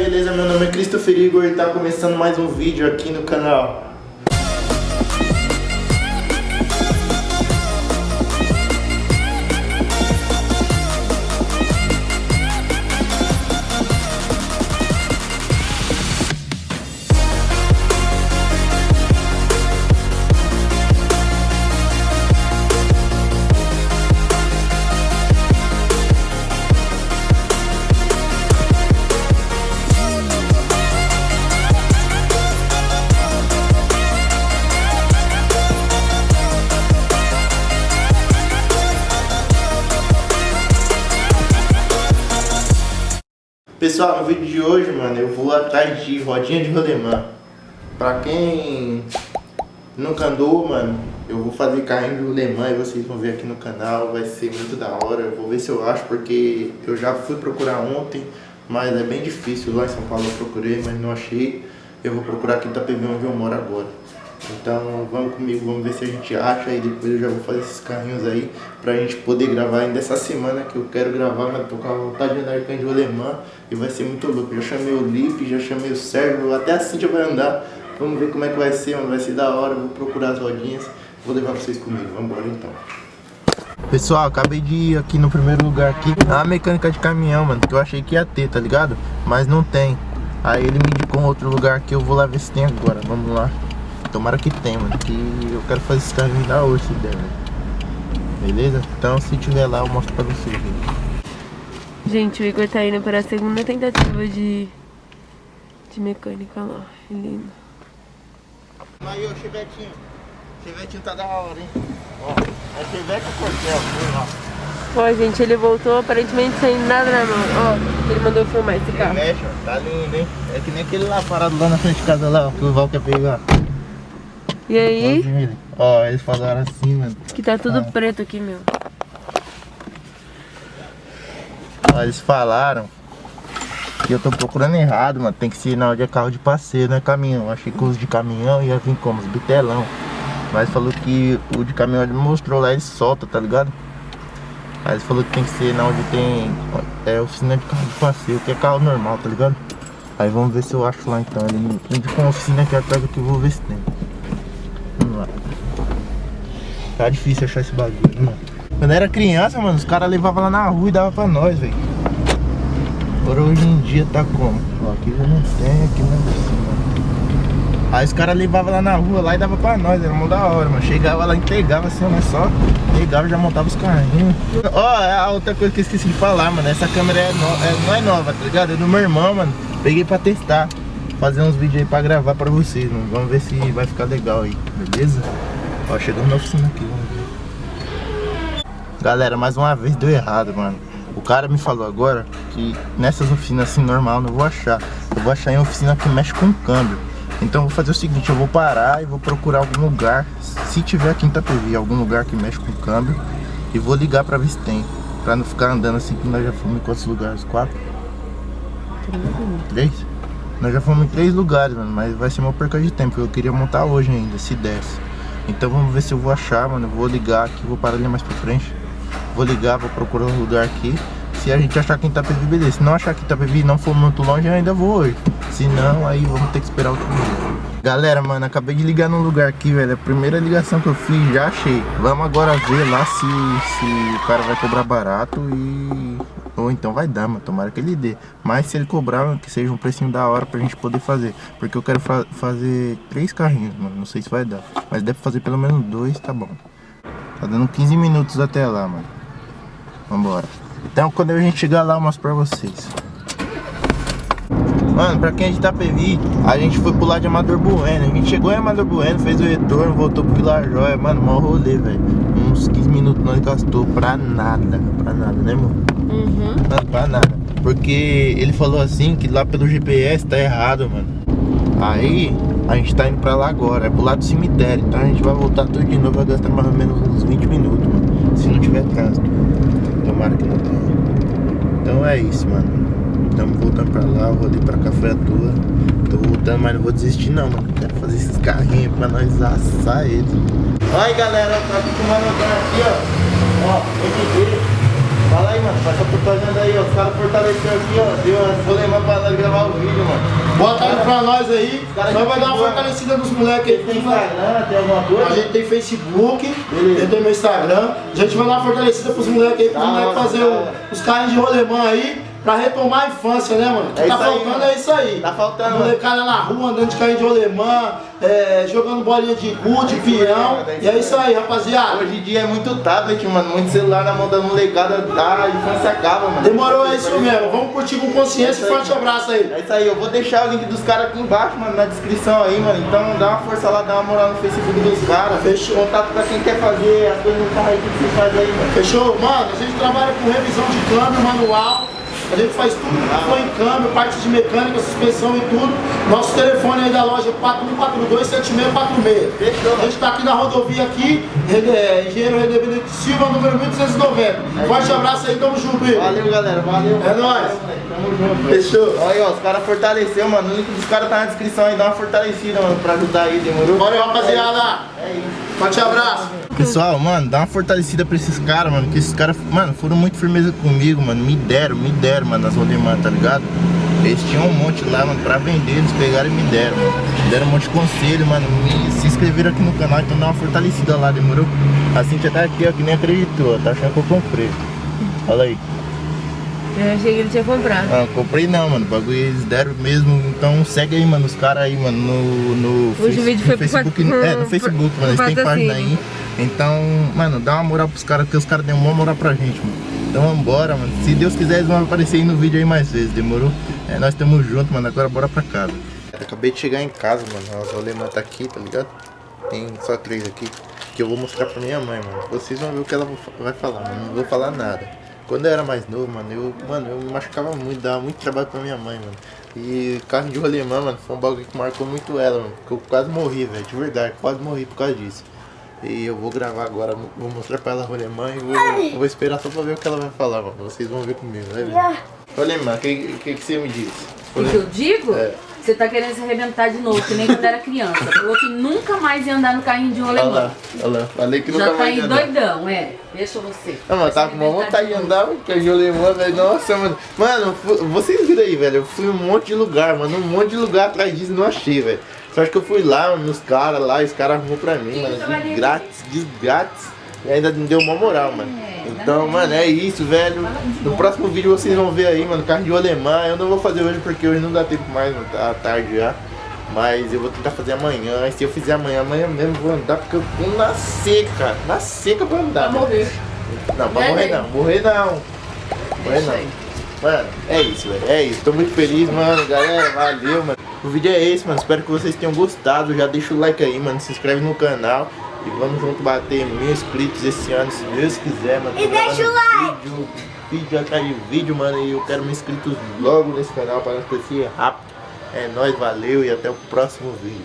beleza? Meu nome é Christopher Igor e tá começando mais um vídeo aqui no canal. Pessoal, no vídeo de hoje, mano, eu vou atrás de rodinha de rolemã. Pra quem nunca andou, mano, eu vou fazer carrinho de rolemã e vocês vão ver aqui no canal. Vai ser muito da hora. Eu vou ver se eu acho, porque eu já fui procurar ontem, mas é bem difícil. Lá em São Paulo eu procurei, mas não achei. Eu vou procurar aqui em Itapevi, onde eu moro agora. Então vamos comigo, vamos ver se a gente acha. E depois eu já vou fazer esses carrinhos aí pra gente poder gravar ainda essa semana que eu quero gravar. Mas tô com a vontade de andar de carrinho de rolemã e vai ser muito louco. Já chamei o Lipe, já chamei o Sérgio, até a Cíntia vai andar. Vamos ver como é que vai ser, mano. Vai ser da hora. Vou procurar as rodinhas, vou levar vocês comigo. Vamos embora então. Pessoal, acabei de ir aqui no primeiro lugar aqui, a mecânica de caminhão, mano, que eu achei que ia ter, tá ligado? Mas não tem. Aí ele me indicou um outro lugar que eu vou lá ver se tem agora. Vamos lá. Tomara que tem, mano, que eu quero fazer esse carrinho da hoje, se der, beleza? Então, se tiver lá, eu mostro pra vocês. Gente, o Igor tá indo para a segunda tentativa de mecânica lá. Lindo. Aí, ô, Chevetinho. Chevetinho tá da hora, hein? Ó, é Chevette ou Corcel? Ó, gente, ele voltou aparentemente sem nada na mão. Ó, ele mandou filmar esse carro. Mexe, ó, tá lindo, hein? É que nem aquele lá parado lá na frente de casa lá, ó, que o Val quer pegar. E aí? Ó, eles falaram assim, mano. Que tá tudo preto aqui, meu. Ó, eles falaram que eu tô procurando errado, mano. Tem que ser sinal de carro de passeio, não é caminhão. Achei que os de caminhão ia vir como? Os bitelão. Mas falou que o de caminhão ele mostrou lá, ele solta, tá ligado? Aí ele falou que tem que ser na onde tem oficina de carro de passeio, que é carro normal, tá ligado? Aí vamos ver se eu acho lá então. Ele indicou uma oficina aqui atrás aqui, eu vou ver se tem. Vamos lá. Tá difícil achar esse bagulho, mano. Quando eu era criança, mano, os caras levavam lá na rua e davam pra nós, velho. Agora hoje em dia tá como? Ó, aqui já não tem, aqui não é oficina. Aí os caras levavam lá na rua lá e dava pra nós, era mó da hora, mano. Chegava lá e entregava assim, mas só pegava e já montava os carrinhos. Ó, a outra coisa que eu esqueci de falar, mano. Essa câmera não é nova, tá ligado? É do meu irmão, mano. Peguei pra testar. Fazer uns vídeos aí pra gravar pra vocês, mano. Vamos ver se vai ficar legal aí, beleza? Ó, chegamos na oficina aqui, vamos ver. Galera, mais uma vez deu errado, mano. O cara me falou agora que nessas oficinas assim normal não vou achar. Eu vou achar em oficina que mexe com câmbio. Então eu vou fazer o seguinte, eu vou parar e vou procurar algum lugar, se tiver aqui em Itapevi, algum lugar que mexe com câmbio, e vou ligar pra ver se tem, pra não ficar andando assim, que nós já fomos em quantos lugares? 4? 3? Nós já fomos em 3 lugares, mano, mas vai ser uma perca de tempo, eu queria montar hoje ainda, se desse. Então vamos ver se eu vou achar, mano, eu vou ligar aqui, vou parar ali mais pra frente, vou ligar, vou procurar um lugar aqui. Se a gente achar que em Itapevi, beleza. Se não achar que em Itapevi não for muito longe, eu ainda vou hoje. Se não, aí vamos ter que esperar outro dia. Galera, mano, acabei de ligar num lugar aqui, velho. A primeira ligação que eu fiz, já achei. Vamos agora ver lá se o cara vai cobrar barato e... ou então vai dar, mano. Tomara que ele dê. Mas se ele cobrar, que seja um precinho da hora pra gente poder fazer. Porque eu quero fazer 3 carrinhos, mano. Não sei se vai dar. Mas deve fazer pelo menos 2, tá bom. Tá dando 15 minutos até lá, mano. Vambora. Então quando a gente chegar lá eu mostro pra vocês. Mano, pra quem é de Itapevi, a gente foi pro lado de Amador Bueno. A gente chegou em Amador Bueno, fez o retorno, voltou pro Vila Joia. Mano, mó rolê, velho. Uns 15 minutos nós gastou pra nada, né, mano? Uhum. Não, pra nada. Porque ele falou assim que lá pelo GPS tá errado, mano. Aí a gente tá indo pra lá agora, é pro lado do cemitério. Então a gente vai voltar tudo de novo, vai gastar mais ou menos uns 20 minutos, mano. Se não tiver trânsito. Tomara que não tenha. Então é isso, mano. Estamos voltando pra lá, o rolê pra cá foi à toa. Tô voltando, mas não vou desistir não, mano. Quero fazer esses carrinhos pra nós assar eles. Olha aí, galera, tá aqui com uma lugar aqui, ó. Ó, MD. Fala aí, mano, faz essa propaganda aí, ó. Os caras fortaleceram aqui, ó. Deu as rolemãs pra nós gravar o vídeo, mano. Bota aí pra nós aí. Nós vai dar uma fortalecida nos moleques aí. Tem Instagram, tem alguma coisa? A gente tem Facebook, eu tenho meu Instagram. A gente vai dar uma fortalecida pros moleques aí, pros moleques fazer os carrinhos de rolemã aí. Pra retomar a infância, né, mano? O que tá faltando é isso aí. Tá faltando. Molecada na rua, andando de carrinho de rolemã, jogando bolinha de gude, peão. E é isso aí, rapaziada. Hoje em dia é muito tablet, mano. Muito celular na mão da molecada, a infância acaba, mano. Demorou, é isso mesmo. Vamos curtir com consciência e forte abraço aí. É isso aí, eu vou deixar o link dos caras aqui embaixo, mano, na descrição aí, mano. Então dá uma força lá, dá uma moral no Facebook dos caras. Fechou. Contato pra quem quer fazer as coisas no carro aí, o que você faz aí, mano. Fechou? Mano, a gente trabalha com revisão de câmbio, manual. A gente faz tudo que for em câmbio, parte de mecânica, suspensão e tudo. Nosso telefone aí da loja é 4142-7646. Fechou. A gente tá aqui na rodovia aqui, Engenheiro Redebenito Silva, número 1290. Forte abraço aí, tamo junto, Igor. Valeu, galera, valeu. É nóis. Tamo junto. Fechou. Olha, ó, os caras fortaleceram, mano. O link dos caras tá na descrição aí, dá uma fortalecida, mano, pra ajudar aí, demorou? Valeu, rapaziada. É isso. Forte abraço. Pessoal, mano, dá uma fortalecida pra esses caras, mano. Que esses caras, mano, foram muito firmeza comigo, mano. Me deram, mano, nas rolemãs, tá ligado? Eles tinham um monte lá, mano, pra vender, eles pegaram e me deram, mano. Me deram um monte de conselho, mano. Se inscreveram aqui no canal, então dá uma fortalecida lá, demorou? A Cintia tá aqui, ó, que nem acreditou, ó, tá achando que eu comprei. Olha aí. Eu achei que ele tinha comprado. Ah, comprei não, mano. O bagulho eles deram mesmo. Então segue aí, mano, os caras aí, mano, no vídeo foi Facebook. No Facebook, mano. Eles têm página aí. Então, mano, dá uma moral pros caras, porque os caras dão uma moral pra gente, mano. Então vambora, mano. Se Deus quiser, eles vão aparecer aí no vídeo aí mais vezes, demorou? É, nós estamos juntos, mano. Agora bora pra casa. Acabei de chegar em casa, mano. As rolemãs tá aqui, tá ligado? Tem só 3 aqui. Que eu vou mostrar pra minha mãe, mano. Vocês vão ver o que ela vai falar, mano. Não vou falar nada. Quando eu era mais novo, mano, eu me machucava muito, dava muito trabalho pra minha mãe, mano. E carro de rolemã, mano, foi um bagulho que marcou muito ela, mano. Porque eu quase morri, velho, de verdade, quase morri por causa disso. E eu vou gravar agora, vou mostrar pra ela a rolemã e vou esperar só pra ver o que ela vai falar, mano. Vocês vão ver comigo, vai ver. Rolemã, o que você me disse? O que eu digo? É. Você tá querendo se arrebentar de novo, que nem quando era criança. Falou que nunca mais ia andar no carrinho de um Olha alemão. lá, olha lá, falei que nunca Já tá mais aí ia andar. doidão, Deixa você. Não, mano, tava com uma vontade de andar, porque de rolemã, velho. Nossa, mano. Mano, vocês viram aí, velho. Eu fui um monte de lugar, mano. Um monte de lugar atrás disso e não achei, velho. Só acho que eu fui lá, mano, nos caras lá, e os caras arrumou pra mim, mano. De grátis. E ainda me deu uma moral, mano. Então, mano, é isso, velho. No próximo vídeo vocês vão ver aí, mano, carro de rolemã. Eu não vou fazer hoje porque hoje não dá tempo mais, mano, tá tarde já. Mas eu vou tentar fazer amanhã. E se eu fizer amanhã mesmo eu vou andar porque eu tô na seca pra andar. Pra morrer. Não, pra morrer não, morrer não. Morrer não. Mano, é isso, velho. É isso. Tô muito feliz, mano. Galera, valeu, mano. O vídeo é esse, mano. Espero que vocês tenham gostado. Já deixa o like aí, mano. Se inscreve no canal. E vamos junto bater 1000 inscritos esse ano, se Deus quiser, mano. E deixa o like. Vídeo atrás de vídeo, mano. E eu quero 1000 inscritos logo nesse canal para nós crescer rápido. É nóis, valeu e até o próximo vídeo.